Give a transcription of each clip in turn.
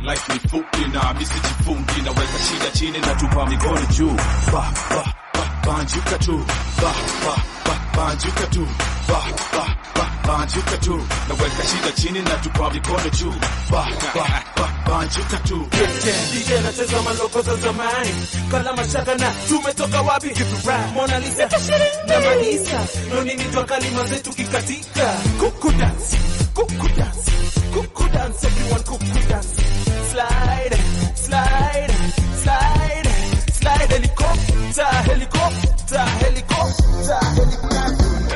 Life ni fupi na misi jifungi na weka shida chini na tupa mikono juu. Banjuka tu, banjuka tu, banjuka tu, na weka shida chini na tupa mikono juu. Banjuka tu. DJ nacheza maloko za zamani, kala mashaka na tumetoka wapi? Mona Lisa na Manisa, no nini twakali mazetu kikatika. Kuku dance, kuku dance, kuku dance, everyone kuku dance. Slide, slide, slide, slide, helicopter, helicopter, helicopter, helicopter.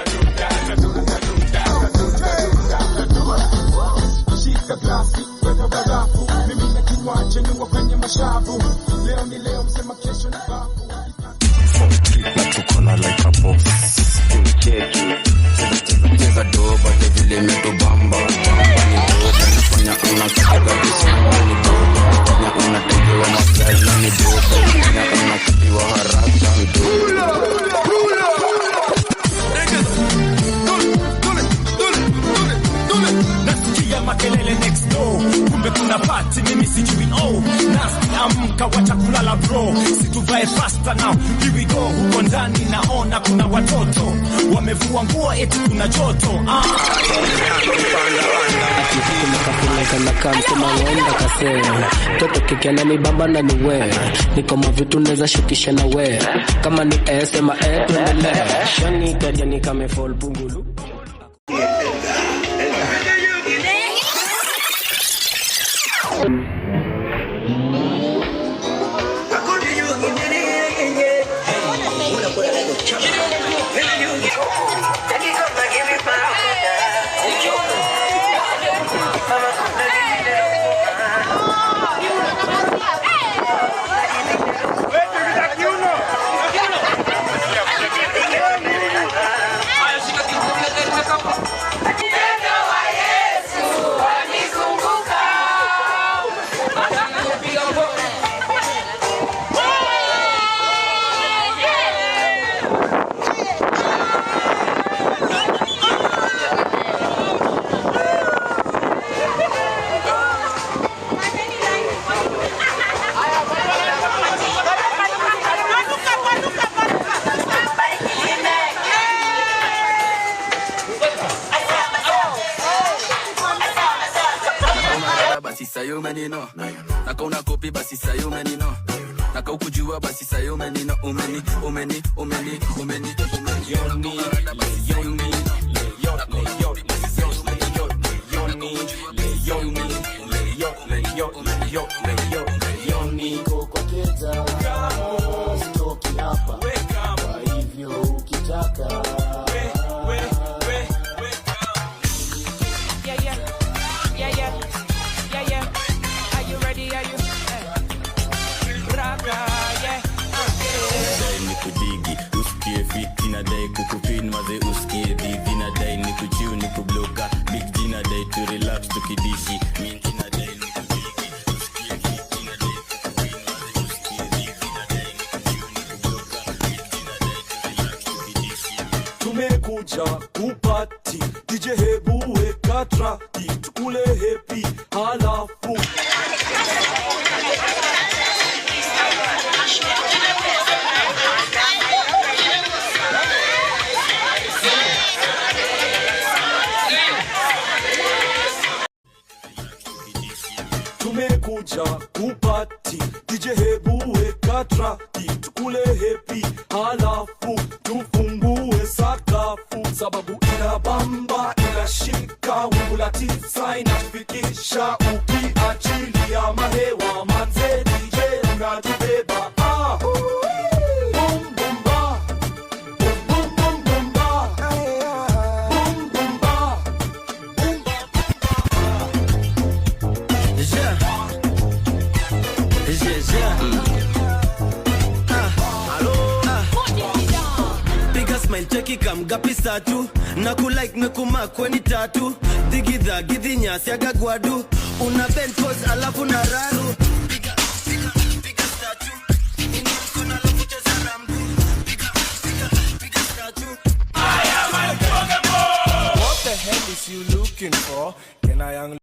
Shika glasi, weka barafu, mimi na kinywaji ni wapenye mashavu. Leo ni leo, msema kesho ni babu. Na tukona like a boss. Cheki, cheza doba, vile meto bamba. Bamba ni doba, nifanya unakitaga kisamba ni doba. Nifanya unategewa masaji ni doba. Nifanya unakitiwa haraka ni doba. Nasikia makelele next door, kumbe kuna party mimi sijui Nasty amka wacha kulala bro, situvae faster now, here we go. Huko ndani naona kuna watoto wamevua nguo eti kuna joto. Kuna kama wenda kasema toto kikena ni baba na ni wewe, niko mavitu neza shukisha na wewe, kama ni sema tuendelee. Shani kaja ni kame fall pungulu. Sayo menino, naka una kopi basi sayo menino, naka ukujua basi sayo menino, umeni, umeni, umeni, umeni, umeni, yoni, yoni, kukupin maze usikie bibi na dai ni kuchiu ni kubloka big jina dai to relax tukidishi minti na dai ni kubigi usikie bibi na dai kukupin maze usikie bibi na dai ni kuchiu ni kubloka big jina dai to relax tukidishi. Tumekuja kupati DJ hebu weka traki tukule happy halafu tumekuja kupati DJ hebu weka traki tukule happy halafu tufungue sakafu, sababu inabamba inashika wimbo la tisa inafikisha ukiachilia ya mahewa manze DJ unatubeba boom boom ba boom boom boom ba boom boom ba Smile cheki kam gapi satu na kulike mekuma kweni tatu digidha gidhinya siaga gwadu una bend pose alafu na raru piga statu ini mkono alafu cheza rambu piga statu What the hell is you looking for? Can I